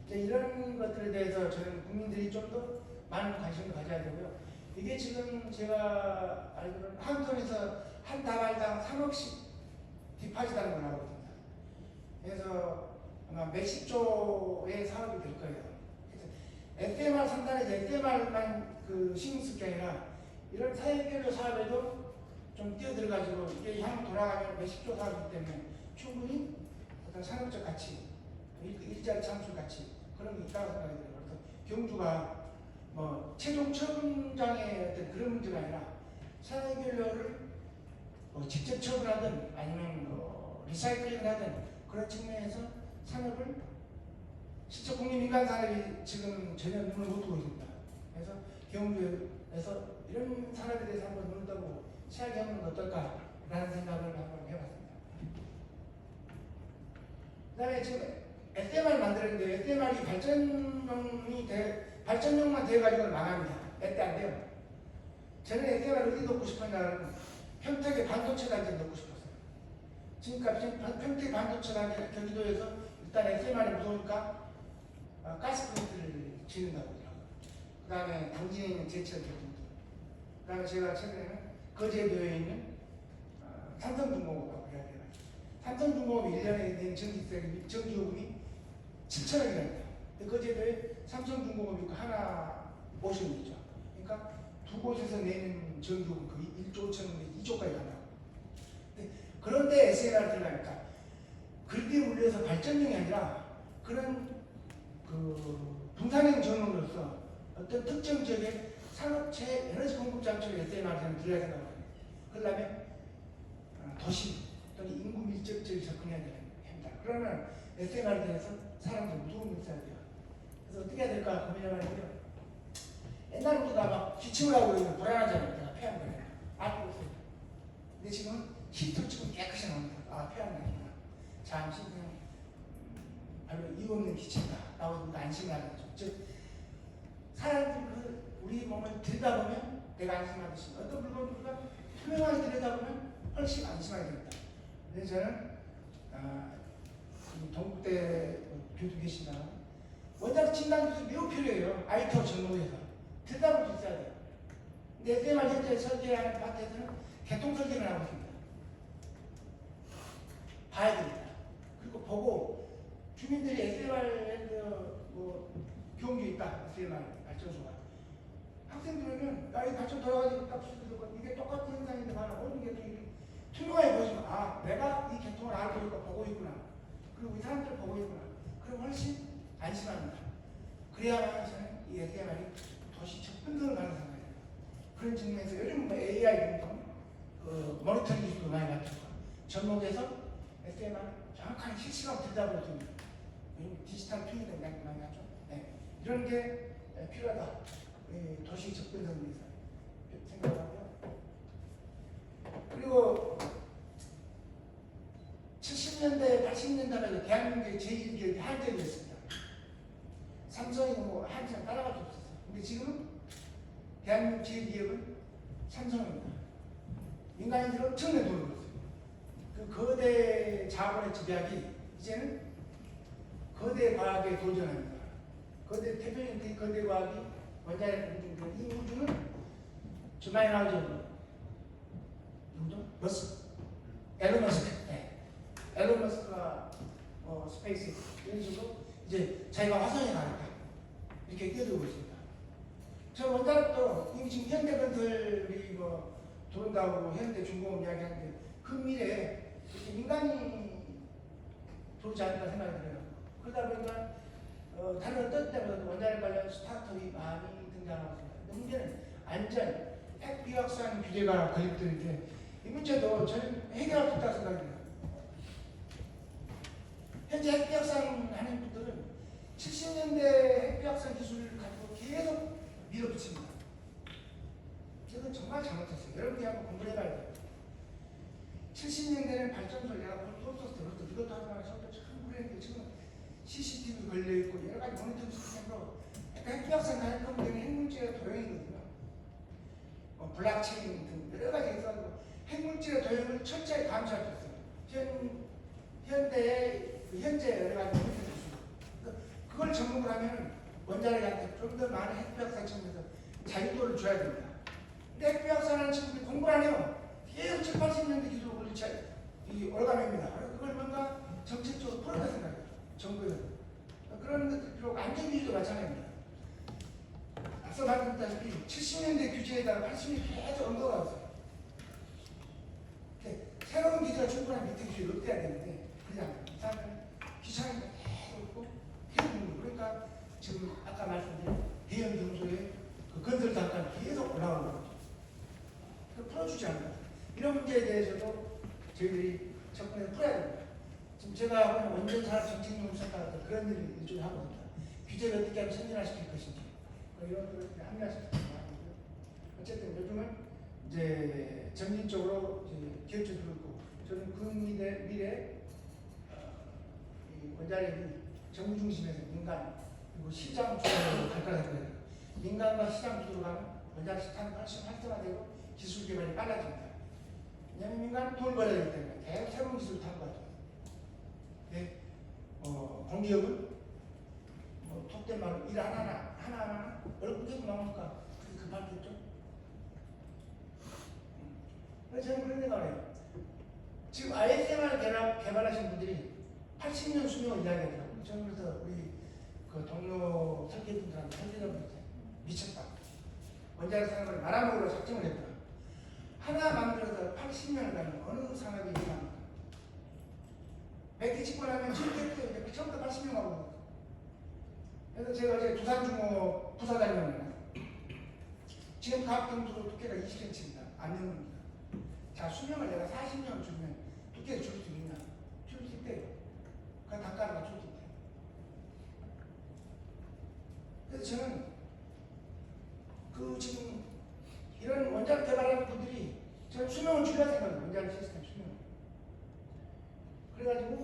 이런 것들에 대해서 저는 국민들이 좀 더 많은 관심을 가져야 되고요. 이게 지금 제가 알기로는 한전에서 한 다발당 3억씩 뒷파지다는 걸 알고 있습니다. 그래서 아마 몇십 조의 사업이 될 거예요. 그래서 SMR 상단에서 SMR만 신경 쓸 게 아니라 이런 사회결로 사업에도 좀 뛰어들어가지고 이게 향 돌아가면 몇십 조 사업이기 때문에 충분히 어떤 산업적 가치, 일자리 창출 가치 그런 게 있다고 생각이 들어요. 그래서 경주가 뭐 최종 처분장의 어떤 그런 문제가 아니라 사회결로를 직접 처분하든 아니면 리사이클링을 하든 그런 측면에서 산업을 실제 국민민간 산업이 지금 전혀 눈을 못 뜨고 있습니다. 그래서 경주에서 이런 산업에 대해서 한번 눈을 뜨고 시작해보는 건 어떨까라는 생각을 한번 해봤습니다. 그 다음에 지금 SMR 만들었는데 SMR이 발전용만 되어가지고는 망합니다. 때 안 돼요. 저는 SMR 어디 넣고 싶었냐면 평택의 반도체 단지에 넣고 싶었어요. 지금까지 평택 반도체 단지는 경기도에서 일단 SMR이 무서우니까 가스 플랜트를 짓는다고 하더라고요. 그 다음에 당진에 있는 제철 교통도. 그 다음에 제가 최근에는 거제도에 있는 삼성중공업하고 이야기를 해봤어요. 삼성중공업이 1년에 낸 전기요금이 7,000원이랍니다. 근데 거제도에 삼성중공업이 있고 하나 오션이 있죠. 그러니까 두 곳에서 내는 전기요금 거의 1조 5천원에 2조까지 간다고. 그런데 SMR 들어가니까 그렇게 울려서 발전용이 아니라 그런 분산형 전원으로서 어떤 특정 지역의 산업체 에너지 공급 장치를 SMR 저는 들어야 된다고 합니다. 그러려면 도시 또는 인구 밀접 지역에 접근해야 됩니다. 그러면 SMR에 대해서 사람들 무서움이 있어야 돼요. 그래서 어떻게 해야 될까 고민해봤는데요. 옛날부터 막 기침을 하고 있는 불안하잖아요. 내가 폐암 걸려요. 알고 있어요. 근데 지금 히트를 치고 깨끗이 나옵니다. 폐암 나구나. 잠시 그냥 별로 이유 없는 기침이다. 라고 안심을 하는 거죠. 즉, 사람들이 우리 몸을 들여다보면 내가 안심하듯이 어떤 물건들과 투명하게 들여다보면 훨씬 안심하게 됩니다. 그래서 저는 동국대 교수 계시나 원자력 진단 기술이 매우 필요해요. IT업 전공에서 들여다볼 수 있어야 돼요. 근데 SMR 현재 설계하는 파트에서는 개통 설계를 하고 있습니다. 봐야 됩니다. 그리고 보고 주민들이 SMR 경주에 있다. SMR 발전소가 학생들은 이 발전 돌아가지고 딱 수도 이게 똑같은 현상인데 봐라. 어느 개통이 투명하게 보시면 내가 이 개통을 알고 있고 보고 있구나. 그리고 이 사람들을 보고 있구나. 그럼 훨씬 안심합니다. 그래야만 저는 이 SMR이 도시 첫 분석을 모니터링 기술도 많이 갖추고 접목해서 SMR 정확한 실시간 들다보고 줍니다. 디지털 트윈도 많이 하죠. 네. 이런 게 필요하다. 도시 접근성을 위해서 생각하고요. 그리고 70년대, 80년대에 대한민국의 제1기업이 한전이었습니다. 삼성이 뭐 한전 따라갈 수 없었어요. 근데 지금은 대한민국 제1기업은 삼성입니다. 민간인들은 엄청나게 돈을 벌었어요. 그 거대 자본의 집약이 이제는 거대 과학에 도전합니다. 대표적인 거대 과학이 원자력 우주인데 이 우주는 주말에 나오죠. 누구죠? 앨런 머스크. 네. 앨런 머스크가 스페이스 이런 식으로 이제 자기가 화성에 가겠다 이렇게 뛰어들고 있습니다. 저 원자력도 이미 지금 현대건설이 뭐 도른다고 현대중공업 이야기하는데 그 미래에 인간이 들어오지 않을까 생각이 들어요. 그러다 보니까 다른 어떤 때보다도 원자력 관련 스타트업이 많이 등장하고 있습니다. 문제는 안전, 핵비확산 규제가 걸립되는데 이 문제도 저는 해결할 수 있다고 생각합니다. 현재 핵비확산 하는 분들은 70년대 핵비확산 기술을 가지고 계속 밀어붙입니다. 이건 정말 잘못했어요. 여러분이 한번 공부를 해봐야 돼요. 70년대는 발전소를 내가 쏘쏘 들었어. 이것도 하지 말고 참 그랬는데 지금 CCTV 걸려있고 여러 가지 모니터링 시스템으로 핵비확산 가능하면 핵물질의 도용이거든요. 블록체인 등 여러 가지 있어서 핵물질의 도용을 철저히 감시할 수 있어요. 현재 여러 가지 모니터링 기술. 그걸 접목을 하면 원자력한테 좀 더 많은 핵비확산 측면에서 자유도를 줘야 됩니다. 근데 핵비확산하는 친구들이 공부를 안 해요. 계속 7, 80년대 기술을 올라갑니다. 그걸 뭔가 정책적으로 풀어야 생각해요. 정부에서. 그런 것들 필요하고 안전기술도 마찬가지입니다. 앞서 말씀드렸다시피 70년대 규제에다가 80년대 계속 언급하고 있어요. 새로운 기술과 충분한 밑에 기술이 없대야 되는데 그냥 이상은 귀찮으니까 계속 있고 계속 있는 거예요. 그러니까 지금 아까 말씀드린 대형 경소에 그 건설 단가가 계속 올라가는 거죠. 풀어주지 않는다. 이런 문제에 대해서도 저희들이 접근해서 풀어야 됩니다. 지금 제가 보는 원전산업 정책연구센터 그런 일을 일종의 하고 있습니다. 규제를 어떻게 하면 선진화시킬 것인지 이런 것들을 합리화시키는 거고요. 어쨌든 요즘은 이제 점진적으로 기업체도 그렇고 저는 그 미래 이 원자력이 정부 중심에서 민간 그리고 시장 주도로 갈 거라고 생각해요. 민간과 시장 주도로 가면 원자력 시장이 훨씬 활성화되고 기술 개발이 빨라집니다. 왜냐하면 민간은 돈을 벌어야 되기 때문에 계속 새로운 기술을 탐구하죠. 네. 공기업은 톱된 말로 일 하나하나 얼굴 계속 나오니까 그게 급하겠죠. 그래서 저는 그런 생각을 해요. 지금 ISMR 개발하신 분들이 80년 수명을 이야기하더라고요. 저는 그래서 우리 그 동료 설계분들한테 설계자분한테 미쳤다. 원자력 산업을 말아먹으러 작정을 했더라. 하나 만들어서 80년을 가면 어느 산업이 이상합니까? 100개 짓고 나면 7개 처음부터 80년 하고. 그래서 제가 어제 두산중공업 부사장이었는데 지금 가압경도 두께가 20cm입니다. 압력입니다. 자, 수명을 내가 40년 주면 두께를 줄 수 있냐? 줄 수 있대요. 그 단가를 맞출 수 있대요. 그래서 저는 지금 이런 원자력 개발하는 분들이 저는 수명을 줄여야 생각해요. 원자력 시스템 수명. 그래가지고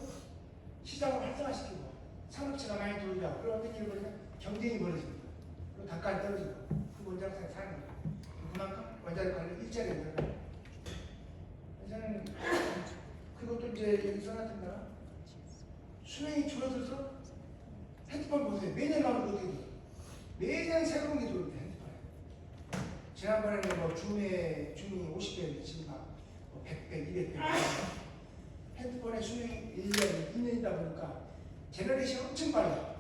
시장을 활성화시키고 산업체가 많이 들어오고 그런 어떤 일이 벌어지면 경쟁이 벌어집니다. 그리고 단가가 떨어지고 그 원자력사에 사는 거예요. 그만큼 원자력 관련 일자리가 늘어나요. 저는 그것도 이제 여기 써놨던가 수명이 줄어들어서 핸드폰 보세요. 매년 나오는 거 어떻게 돼요? 매년 새로운 게 들어오는데 핸드폰에. 지난번에는 뭐 줌이 50배인데 지금 막 100배, 200배. 핸드폰의 수명이 1년, 2년이다 보니까 제너레이션이 엄청 빨라요.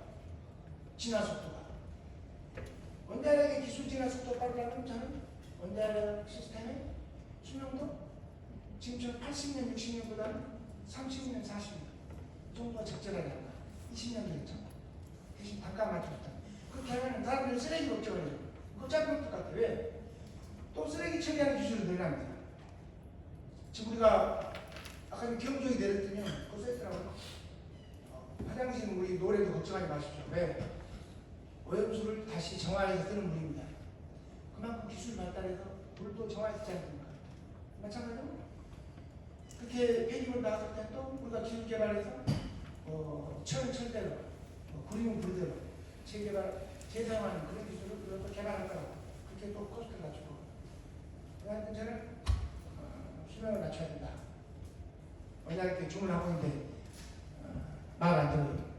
진화 속도가. 원자력의 기술 진화 속도가 빠르다면 저는 원자력 시스템의 수명도 지금처럼 80년, 60년보다는 30년, 40년 정도가 적절하게 한다. 20년 됐죠. 대신 단가 맞췄다. 그렇게 하면 사람들은 쓰레기 걱정을 해요. 그거 짧은 것 같아요. 왜? 또 쓰레기 처리하는 기술이 늘어납니다. 지금 우리가 아까 경주에 내렸더니 그거 써있더라고요. 화장실 우리 노래도 걱정하지 마십시오. 왜? 오염수를 다시 정화해서 쓰는 물입니다. 그만큼 기술 발달해서 물도 정화해서 쓰지 않습니까? 마찬가지로 그렇게 폐기물 나왔을 때 또 우리가 기술 개발해서 철대로 구리문 불대로 재사용하는 그런 기술을 또 개발할 거라고 그렇게 또 코스트를 낮추고 그다음에 저는 수명을 낮춰야 된다. 원래 이렇게 주문하고 있는데 말 안 들어요.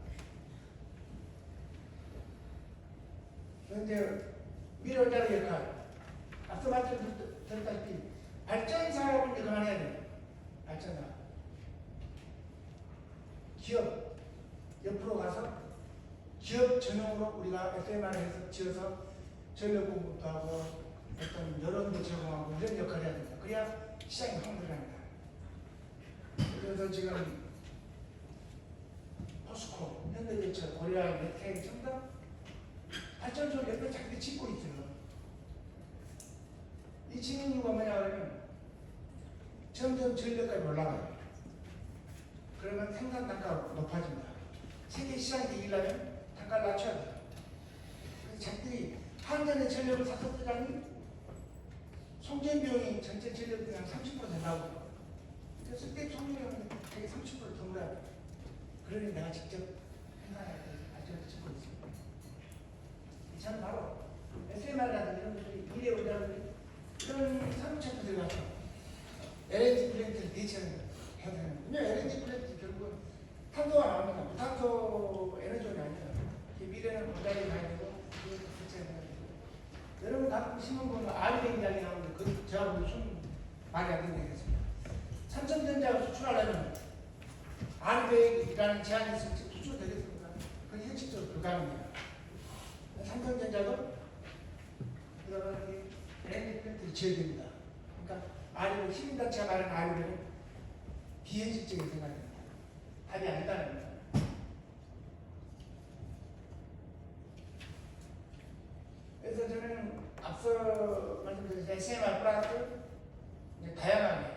그런데 미래원자의 역할 앞서 말씀드렸다시피 발전사업을 이제 그만해야 돼요. 발전사 기업 옆으로 가서 기업 전용으로 우리가 SMR을 해서 지어서 전력 공급도 하고 어떤 여론도 제공하고 이런 역할을 해야 됩니다. 그래야 시장이 확 들어갑니다. 그래서 지금 포스코, 현대제철, 고려아, 메테인 전부 다 발전소를 옆에 자기들이 짓고 있어요. 이 짓는 이유가 뭐냐 그러면 점점 전력값이 올라가요. 그러면 생산 단가가 높아집니다. 세계 시장이 이기려면 단가를 낮춰야 돼요. 그래서 자기들이 한전의 전력을 사서 쓰자니 송전 비용이 전체 전력 비용 30% 나오고 그래서 그때 송전비용은 되게 30%더 물어야 돼요. 그러니 내가 직접 생산할 때 발전을 짓고 있습니다. 저는 바로 SMR이라든지 이런 것들이 미래 원자들이 이런 산업체도 들어가서 LNG 플랜트를 대체하는 해야 되는 거예요. LNG 플랜트 결국은 탄소가 나옵니다. 무탄소 에너지원이 아니라 미래는 원자력이 많이 되고 그걸 대체해야 되는 거예요. 여러분 가끔 신문 보면 아리뱅장이 나오는데 그 저하고 무슨 말이 안 되는 얘기겠습니다. 삼성전자가 수출하려면 아리뱅이라는 제한이 있으면 수출되겠습니까? 그건 현실적으로 불가능해요. 삼성전자도 그런 LNG 플랜트를 지어야 됩니다. 그러니까 아리뱅 시민단체가 말하는 아리뱅은 비현실적인 생각입니다. 답이 아니다는 겁니다. 그래서 저는 앞서 말씀드린 SMR 플러스 다양하게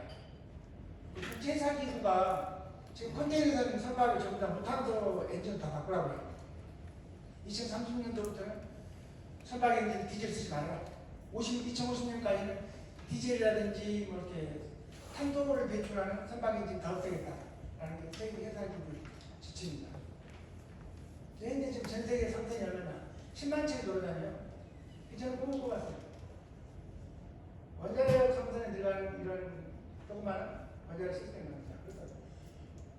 국제사기구가 지금 컨테이너선 선박을 전부 다 무탄소 엔진 다 바꾸라고 해요. 2030년도부터는 선박 엔진 디젤 쓰지 말아라. 2050년까지는 디젤이라든지 뭐 이렇게 탄소를 배출하는 선박 엔진 더 쓰겠다라는 게 세계 회사기구의 지침입니다. 현재 지금 전 세계 상선이 얼마나 10만 채 돌아다녀요. 저는 꿈을 꿔봤어요. 원자력 상선에 들어가는 이런 조그마한 원자력 시스템이 나옵니다. 그래서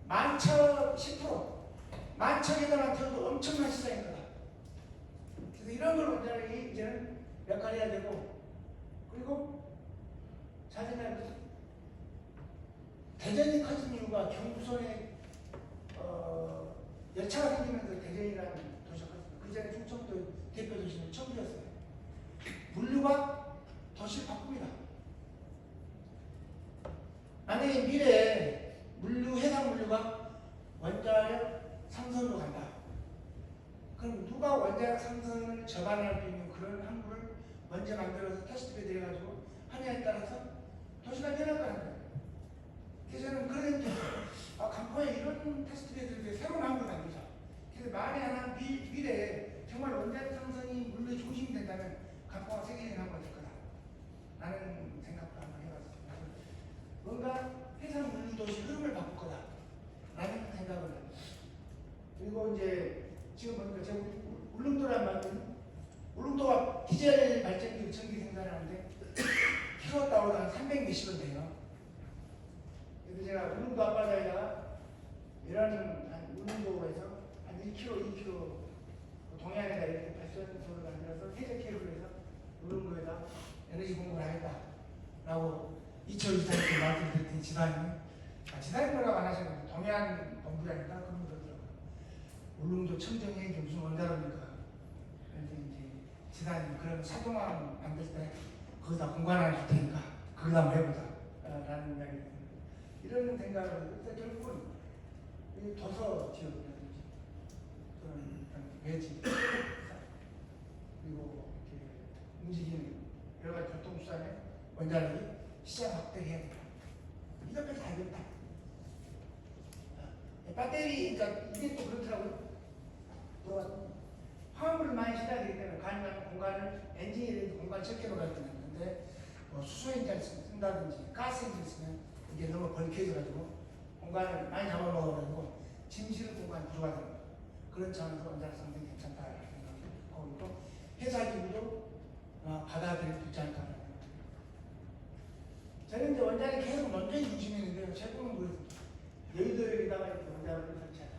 만척 10%, 만척에다만 태워도 엄청난 시장일 거다. 그래서 이런 걸 원자력이 이제는 역할해야 되고, 그리고 잘 생각해보세요. 대전이 커진 이유가 경부선에 열차가 생기면서 대전이라는 도시가 컸습니다. 그 전에 충청도 대표 도시는 청주였어요. 물류가 도시를 바꿉니다. 만약에 미래에 해상 물류가 원자력 상선으로 간다. 그럼 누가 원자력 상선을 접안할 수 있는 그런 항구를 먼저 만들어서 테스트베드 해가지고 하냐에 따라서 도시가 변할 거라는 거예요. 그래서 저는 그런 강포에 이런 테스트베드를 새로운 항구를 만들자. 그래서 만에 하나 미래에 정말 원자력 상선이 물류의 중심이 된다면 강포가 세계적인 항구가 될 거다. 라는 생각도 한번 해봤습니다. 뭔가 해상 물류 도시 흐름을 바꿀 거다. 라는 생각을 합니다. 그리고 이제 지금 보니까 제가 울릉도란 말은 울릉도가 디젤 발전기로 전기 생산하는데 킬로와트아워가 한 300 몇십원 돼요. 그래서 제가 울릉도 앞바다에다가 이런 울릉도에서 한 1km, 2km 동해안에다 이렇게 발전소를 만들어서 해저 케이블을 해서 울릉도에다 에너지 공급을 하겠다라고 2024년에 말씀드렸더니 지사님 뭐라고 안 하셨는데 동해안 본부라니까 그런 거더라고요. 울릉도 청정해 이게 무슨 원자로입니까? 그래서 이제 지사님 그런 사동항 만들 때 거기다 공간을 줄 테니까 거기다 한번 해보자 라는 이야기를 했습니다. 이런 생각을 해서 결국은 도서 지역이라든지 그런 배지 그리고 이렇게 움직이는 여러 가지 교통수단에 원자력이 시장 확대해야 된다. 이거 배터리, 그러니까 이게 또 그렇더라고요. 또 화물을 많이 실어야 되기 때문에 공간을 엔진이 공간 적게 넣어야 되는데 수소 엔진을 쓴다든지 가스 엔진을 쓰면 이게 너무 벌켜져가지고 공간을 많이 잡아먹어가지고 짐 실을 공간이 부족하더라고요. 그런 차원에서 원자력 상당히 괜찮다라는 생각이 하고 있고 회사기구도 받아들일 수 있지 않을까. 저는 이제 원자력이 계속 논쟁이 중심이는데요. 제 꿈은 그렇습니다. 여의도역에다가 이렇게 원자력을 설치하자.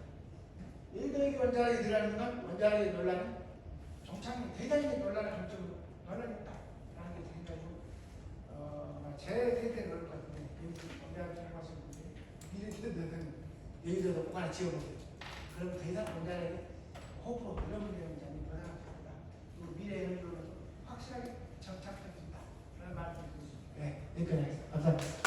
여의도역에 원자력이 들어가는 건 원자력의 논란은 종착이 대단히 논란을 감점으로 논란이 있다라는 게 생각이고 제 세대에 넣을 것 같은데 원자력 생각하시는 분들이 미래 기대되는 여의도도 꼭 하나 지어보세요. 그러면 더 이상 원자력이 호프로 이런 문제는 이제 변화가 됩니다. 그리고 미래 에너지로도 확실하게 정착될 수 있다. 그런 말씀을 드리겠습니다. 네, 여기까지 하겠습니다. 감사합니다.